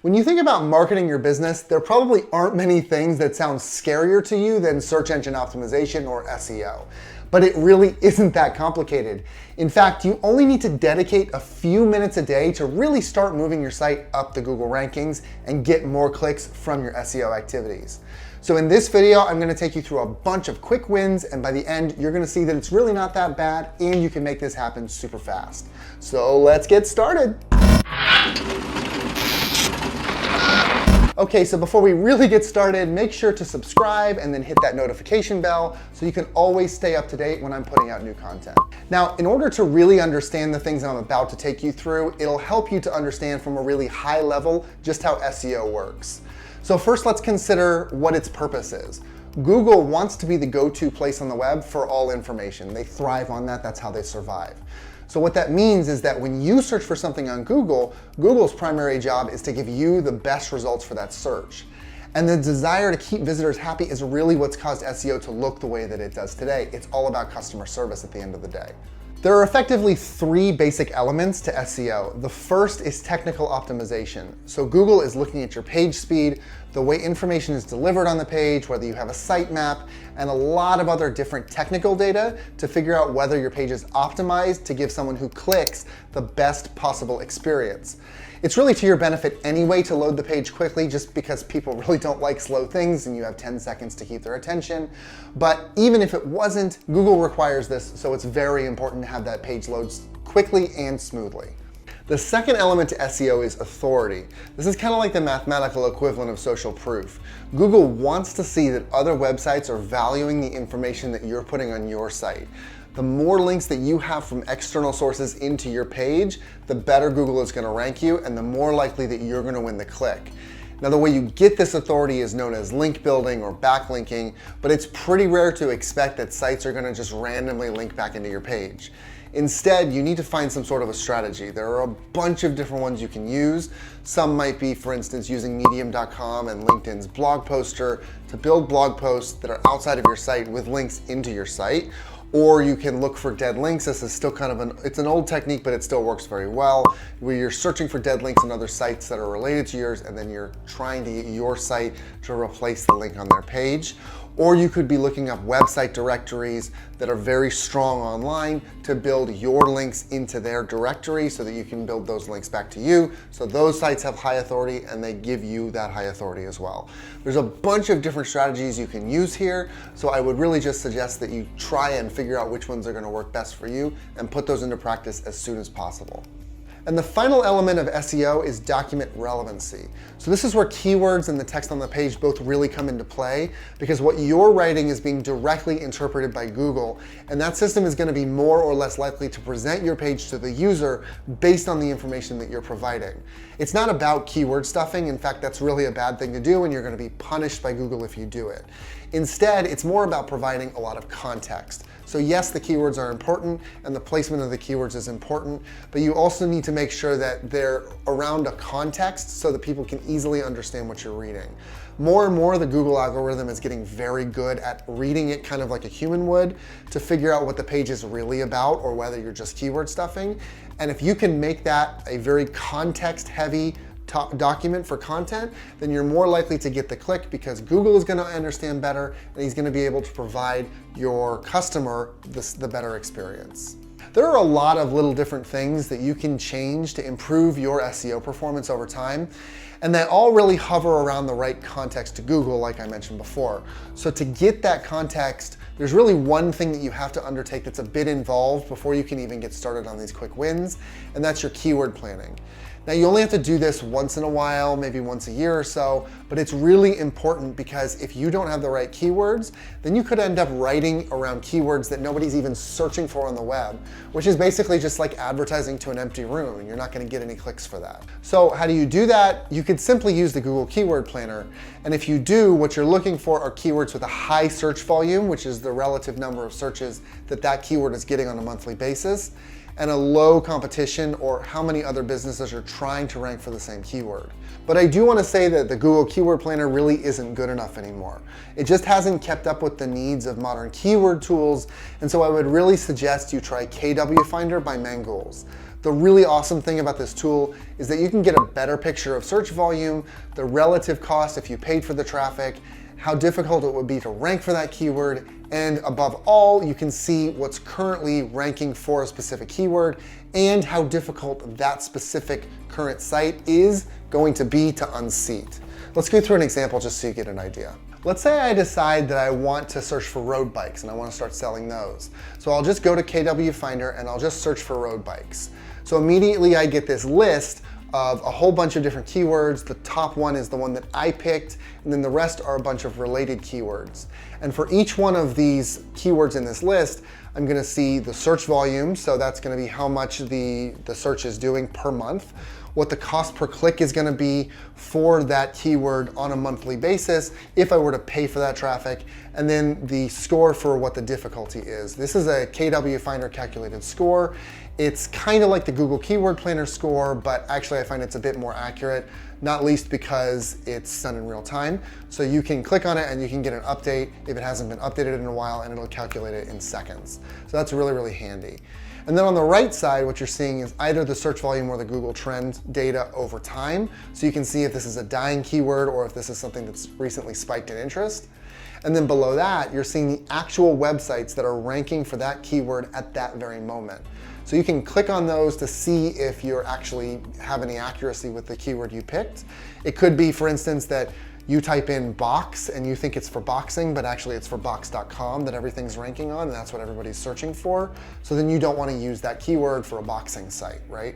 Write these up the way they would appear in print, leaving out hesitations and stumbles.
When you think about marketing your business, there probably aren't many things that sound scarier to you than search engine optimization or SEO. But it really isn't that complicated. In fact, you only need to dedicate a few minutes a day to really start moving your site up the Google rankings and get more clicks from your SEO activities. So in this video, I'm gonna take you through a bunch of quick wins, and by the end, you're gonna see that it's really not that bad and you can make this happen super fast. So let's get started. Okay, so before we really get started, make sure to subscribe and then hit that notification bell so you can always stay up to date when I'm putting out new content. Now, in order to really understand the things I'm about to take you through, it'll help you to understand from a really high level just how SEO works. So first, let's consider what its purpose is. Google wants to be the go-to place on the web for all information. They thrive on that, that's how they survive. So what that means is that when you search for something on Google, Google's primary job is to give you the best results for that search. And the desire to keep visitors happy is really what's caused SEO to look the way that it does today. It's all about customer service at the end of the day. There are effectively three basic elements to SEO. The first is technical optimization. So Google is looking at your page speed, the way information is delivered on the page, whether you have a sitemap, and a lot of other different technical data to figure out whether your page is optimized to give someone who clicks the best possible experience. It's really to your benefit anyway to load the page quickly, just because people really don't like slow things and you have 10 seconds to keep their attention. But even if it wasn't, Google requires this, so it's very important to have that page load quickly and smoothly. The second element to SEO is authority. This is kind of like the mathematical equivalent of social proof. Google wants to see that other websites are valuing the information that you're putting on your site. The more links that you have from external sources into your page, the better Google is going to rank you and the more likely that you're going to win the click. Now, the way you get this authority is known as link building or backlinking, but it's pretty rare to expect that sites are going to just randomly link back into your page. Instead, you need to find some sort of a strategy. There are a bunch of different ones you can use. Some might be, for instance, using medium.com and LinkedIn's blog poster to build blog posts that are outside of your site with links into your site. Or you can look for dead links. This is still kind of it's an old technique, but it still works very well, where you're searching for dead links on other sites that are related to yours, and then you're trying to get your site to replace the link on their page. Or you could be looking up website directories that are very strong online to build your links into their directory so that you can build those links back to you. So those sites have high authority and they give you that high authority as well. There's a bunch of different strategies you can use here. So I would really just suggest that you try and figure out which ones are going to work best for you and put those into practice as soon as possible. And the final element of SEO is document relevancy. So this is where keywords and the text on the page both really come into play, because what you're writing is being directly interpreted by Google, and that system is going to be more or less likely to present your page to the user based on the information that you're providing. It's not about keyword stuffing. In fact, that's really a bad thing to do, and you're going to be punished by Google if you do it. Instead, it's more about providing a lot of context. So yes, the keywords are important and the placement of the keywords is important, but you also need to make sure that they're around a context so that people can easily understand what you're reading. More and more, the Google algorithm is getting very good at reading it kind of like a human would to figure out what the page is really about or whether you're just keyword stuffing. And if you can make that a very context-heavy document for content, then you're more likely to get the click because Google is going to understand better and he's going to be able to provide your customer the better experience. There are a lot of little different things that you can change to improve your SEO performance over time, and they all really hover around the right context to Google, like I mentioned before. So to get that context, there's really one thing that you have to undertake that's a bit involved before you can even get started on these quick wins, and that's your keyword planning. Now, you only have to do this once in a while, maybe once a year or so, but it's really important because if you don't have the right keywords, then you could end up writing around keywords that nobody's even searching for on the web, which is basically just like advertising to an empty room, and you're not going to get any clicks for that. So how do you do that? You could simply use the Google Keyword Planner, and if you do, what you're looking for are keywords with a high search volume, which is the relative number of searches that keyword is getting on a monthly basis, and a low competition or how many other businesses are trying to rank for the same keyword. But I do want to say that the Google Keyword Planner really isn't good enough anymore. It just hasn't kept up with the needs of modern keyword tools, and so I would really suggest you try KW Finder by Mangools. The really awesome thing about this tool is that you can get a better picture of search volume, the relative cost if you paid for the traffic, how difficult it would be to rank for that keyword, and above all, you can see what's currently ranking for a specific keyword and how difficult that specific current site is going to be to unseat. Let's go through an example just so you get an idea. Let's say I decide that I want to search for road bikes and I want to start selling those. So I'll just go to KW Finder and I'll just search for road bikes. So immediately I get this list of a whole bunch of different keywords. The top one is the one that I picked, and then the rest are a bunch of related keywords. And for each one of these keywords in this list, I'm gonna see the search volume, so that's gonna be how much the search is doing per month, what the cost per click is gonna be for that keyword on a monthly basis if I were to pay for that traffic, and then the score for what the difficulty is. This is a KW Finder calculated score. It's kind of like the Google Keyword Planner score, but actually I find it's a bit more accurate, not least because it's done in real time. So you can click on it and you can get an update if it hasn't been updated in a while, and it'll calculate it in seconds. So that's really, really handy. And then on the right side, what you're seeing is either the search volume or the Google Trend data over time. So you can see if this is a dying keyword or if this is something that's recently spiked in interest. And then below that, you're seeing the actual websites that are ranking for that keyword at that very moment. So you can click on those to see if you actually have any accuracy with the keyword you picked. It could be, for instance, that you type in box and you think it's for boxing, but actually it's for box.com that everything's ranking on, and that's what everybody's searching for. So then you don't want to use that keyword for a boxing site, right?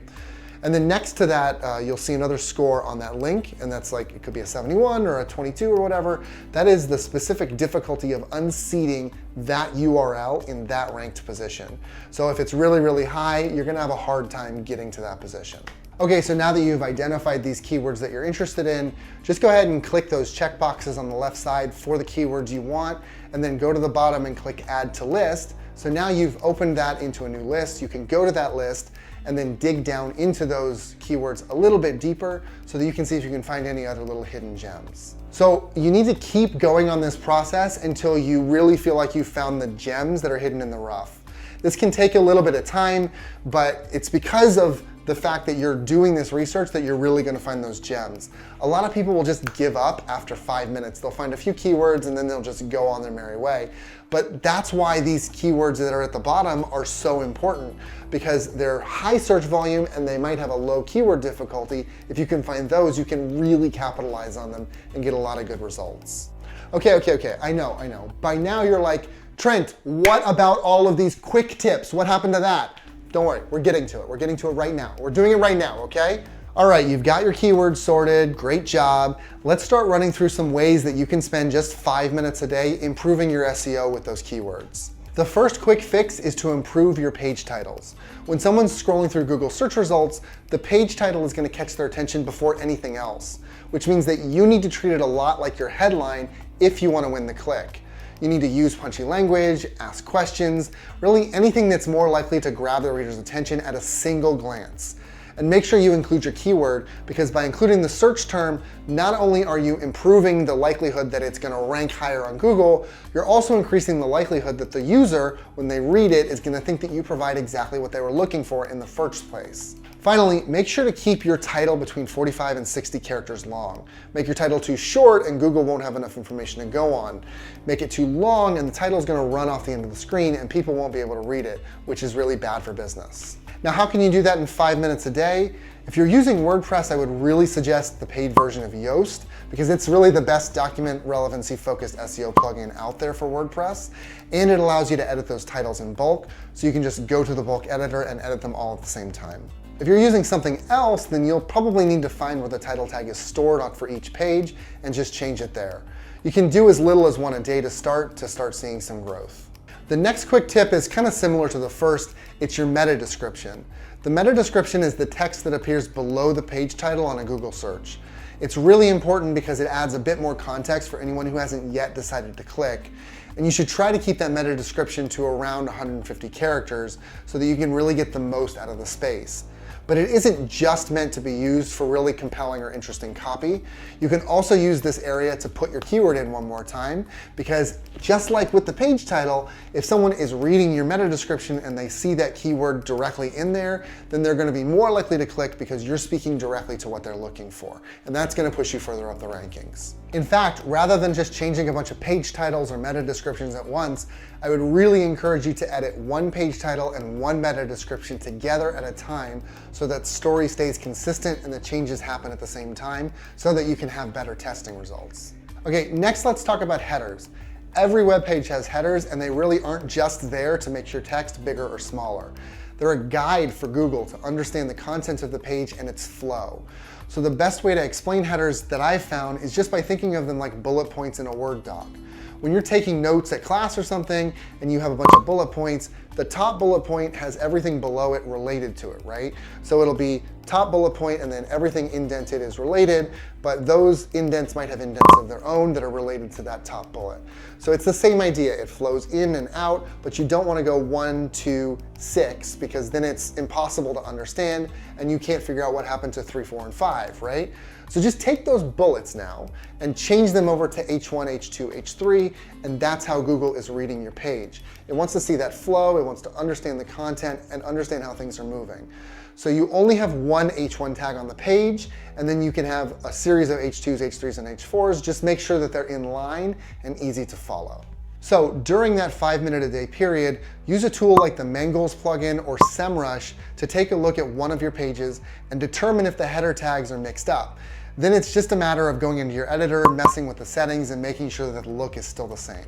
And then next to that, you'll see another score on that link, and that's like, it could be a 71 or a 22 or whatever. That is the specific difficulty of unseating that URL in that ranked position. So if it's really, really high, you're gonna have a hard time getting to that position. Okay, so now that you've identified these keywords that you're interested in, just go ahead and click those check boxes on the left side for the keywords you want, and then go to the bottom and click Add to List. So now you've opened that into a new list. You can go to that list and then dig down into those keywords a little bit deeper so that you can see if you can find any other little hidden gems. So you need to keep going on this process until you really feel like you've found the gems that are hidden in the rough. This can take a little bit of time, but it's because of the fact that you're doing this research that you're really gonna find those gems. A lot of people will just give up after 5 minutes. They'll find a few keywords and then they'll just go on their merry way. But that's why these keywords that are at the bottom are so important, because they're high search volume and they might have a low keyword difficulty. If you can find those, you can really capitalize on them and get a lot of good results. Okay, I know. By now you're like, Trent, what about all of these quick tips? What happened to that? Don't worry, we're getting to it. We're getting to it right now. We're doing it right now, okay? All right, you've got your keywords sorted, great job. Let's start running through some ways that you can spend just 5 minutes a day improving your SEO with those keywords. The first quick fix is to improve your page titles. When someone's scrolling through Google search results, the page title is gonna catch their attention before anything else, which means that you need to treat it a lot like your headline if you wanna win the click. You need to use punchy language, ask questions, really anything that's more likely to grab the reader's attention at a single glance. And make sure you include your keyword, because by including the search term, not only are you improving the likelihood that it's gonna rank higher on Google, you're also increasing the likelihood that the user, when they read it, is gonna think that you provide exactly what they were looking for in the first place. Finally, make sure to keep your title between 45 and 60 characters long. Make your title too short and Google won't have enough information to go on. Make it too long and the title is gonna run off the end of the screen and people won't be able to read it, which is really bad for business. Now, how can you do that in 5 minutes a day? If you're using WordPress, I would really suggest the paid version of Yoast, because it's really the best document relevancy focused SEO plugin out there for WordPress. And it allows you to edit those titles in bulk, so you can just go to the bulk editor and edit them all at the same time. If you're using something else, then you'll probably need to find where the title tag is stored on for each page and just change it there. You can do as little as one a day to start seeing some growth. The next quick tip is kind of similar to the first. It's your meta description. The meta description is the text that appears below the page title on a Google search. It's really important because it adds a bit more context for anyone who hasn't yet decided to click. And you should try to keep that meta description to around 150 characters so that you can really get the most out of the space. But it isn't just meant to be used for really compelling or interesting copy. You can also use this area to put your keyword in one more time, because just like with the page title, if someone is reading your meta description and they see that keyword directly in there, then they're going to be more likely to click because you're speaking directly to what they're looking for. And that's going to push you further up the rankings. In fact, rather than just changing a bunch of page titles or meta descriptions at once, I would really encourage you to edit one page title and one meta description together at a time so that story stays consistent and the changes happen at the same time so that you can have better testing results. Okay, next let's talk about headers. Every web page has headers, and they really aren't just there to make your text bigger or smaller. They're a guide for Google to understand the content of the page and its flow. So the best way to explain headers that I've found is just by thinking of them like bullet points in a Word doc. When you're taking notes at class or something and you have a bunch of bullet points, the top bullet point has everything below it related to it, right? So it'll be top bullet point and then everything indented is related, but those indents might have indents of their own that are related to that top bullet. So it's the same idea. It flows in and out, but you don't want to go 1, 2, 6 because then it's impossible to understand and you can't figure out what happened to 3, 4, and 5, right? So just take those bullets now and change them over to H1, H2, H3, and that's how Google is reading your page. It wants to see that flow, it wants to understand the content and understand how things are moving. So you only have one H1 tag on the page, and then you can have a series of H2s, H3s, and H4s. Just make sure that they're in line and easy to follow. So during that 5-minute-a-day period, use a tool like the Mangles plugin or SEMrush to take a look at one of your pages and determine if the header tags are mixed up. Then it's just a matter of going into your editor, messing with the settings, and making sure that the look is still the same.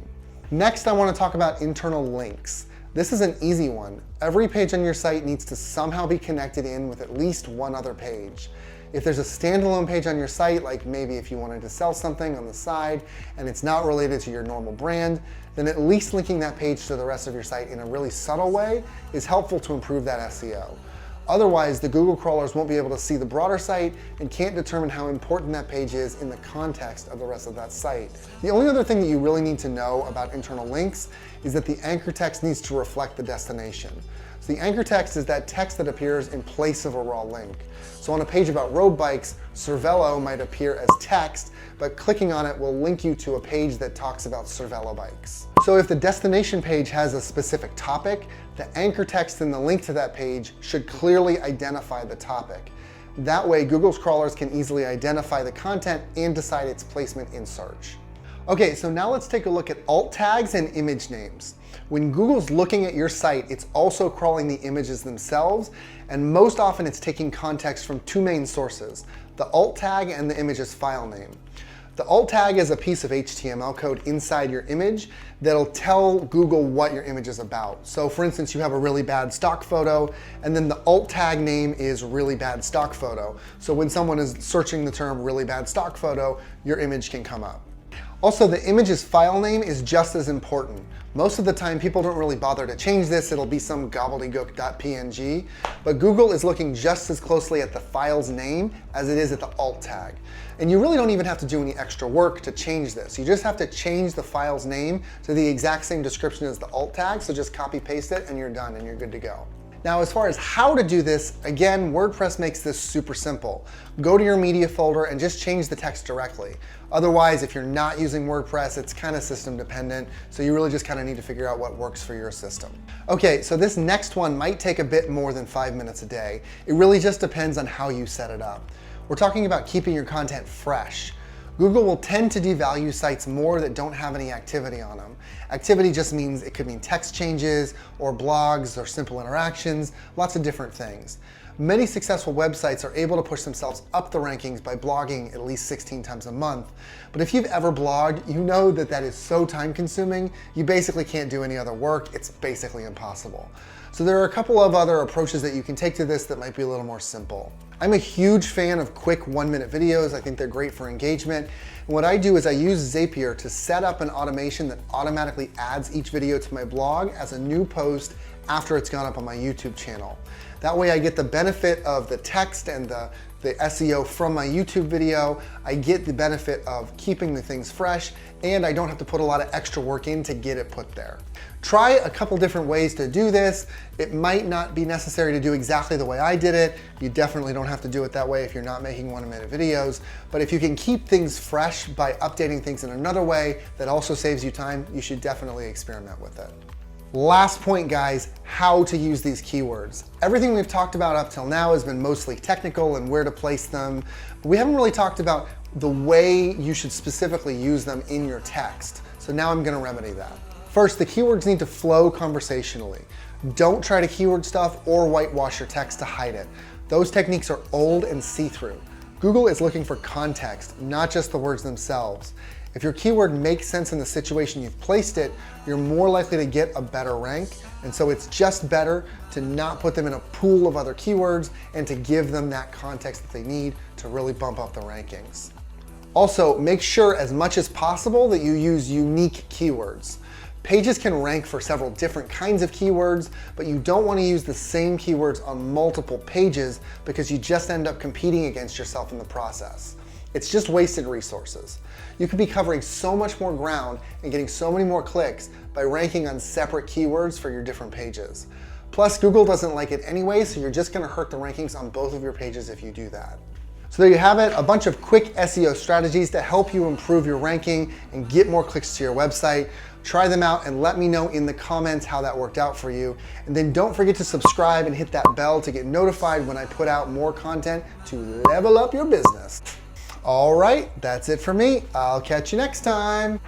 Next, I want to talk about internal links. This is an easy one. Every page on your site needs to somehow be connected in with at least one other page. If there's a standalone page on your site, like maybe if you wanted to sell something on the side and it's not related to your normal brand, then at least linking that page to the rest of your site in a really subtle way is helpful to improve that SEO. Otherwise, the Google crawlers won't be able to see the broader site and can't determine how important that page is in the context of the rest of that site. The only other thing that you really need to know about internal links is that the anchor text needs to reflect the destination. So the anchor text is that text that appears in place of a raw link. So on a page about road bikes, Cervelo might appear as text, but clicking on it will link you to a page that talks about Cervelo bikes. So if the destination page has a specific topic, the anchor text in the link to that page should clearly identify the topic. That way, Google's crawlers can easily identify the content and decide its placement in search. Okay, so now let's take a look at alt tags and image names. When Google's looking at your site, it's also crawling the images themselves, and most often it's taking context from two main sources, the alt tag and the image's file name. The alt tag is a piece of HTML code inside your image that'll tell Google what your image is about. So for instance, you have a really bad stock photo, and then the alt tag name is really bad stock photo. So when someone is searching the term really bad stock photo, your image can come up. Also, the image's file name is just as important. Most of the time, people don't really bother to change this. It'll be some gobbledygook.png, but Google is looking just as closely at the file's name as it is at the alt tag. And you really don't even have to do any extra work to change this. You just have to change the file's name to the exact same description as the alt tag, so just copy paste it and you're done and you're good to go. Now, as far as how to do this, again, WordPress makes this super simple. Go to your media folder and just change the text directly. Otherwise, if you're not using WordPress, it's kind of system dependent, so you really just kind of need to figure out what works for your system. Okay, so this next one might take a bit more than 5 minutes a day. It really just depends on how you set it up. We're talking about keeping your content fresh. Google will tend to devalue sites more that don't have any activity on them. Activity just means it could mean text changes or blogs or simple interactions, lots of different things. Many successful websites are able to push themselves up the rankings by blogging at least 16 times a month. But if you've ever blogged, you know that that is so time consuming, you basically can't do any other work. It's basically impossible. So there are a couple of other approaches that you can take to this that might be a little more simple. I'm a huge fan of quick 1-minute videos. I think they're great for engagement. And what I do is I use Zapier to set up an automation that automatically adds each video to my blog as a new post after it's gone up on my YouTube channel. That way I get the benefit of the text and the the SEO from my YouTube video. I get the benefit of keeping the things fresh, and I don't have to put a lot of extra work in to get it put there. Try a couple different ways to do this. It might not be necessary to do exactly the way I did it. You definitely don't have to do it that way if you're not making 1-minute videos. But if you can keep things fresh by updating things in another way that also saves you time, you should definitely experiment with it. Last point, guys, how to use these keywords. Everything we've talked about up till now has been mostly technical and where to place them. We haven't really talked about the way you should specifically use them in your text. So now I'm gonna remedy that. First, the keywords need to flow conversationally. Don't try to keyword stuff or whitewash your text to hide it. Those techniques are old and see-through. Google is looking for context, not just the words themselves. If your keyword makes sense in the situation you've placed it, you're more likely to get a better rank. And so it's just better to not put them in a pool of other keywords and to give them that context that they need to really bump up the rankings. Also, make sure as much as possible that you use unique keywords. Pages can rank for several different kinds of keywords, but you don't want to use the same keywords on multiple pages because you just end up competing against yourself in the process. It's just wasted resources. You could be covering so much more ground and getting so many more clicks by ranking on separate keywords for your different pages. Plus, Google doesn't like it anyway, so you're just gonna hurt the rankings on both of your pages if you do that. So there you have it, a bunch of quick SEO strategies to help you improve your ranking and get more clicks to your website. Try them out and let me know in the comments how that worked out for you. And then don't forget to subscribe and hit that bell to get notified when I put out more content to level up your business. All right, that's it for me. I'll catch you next time.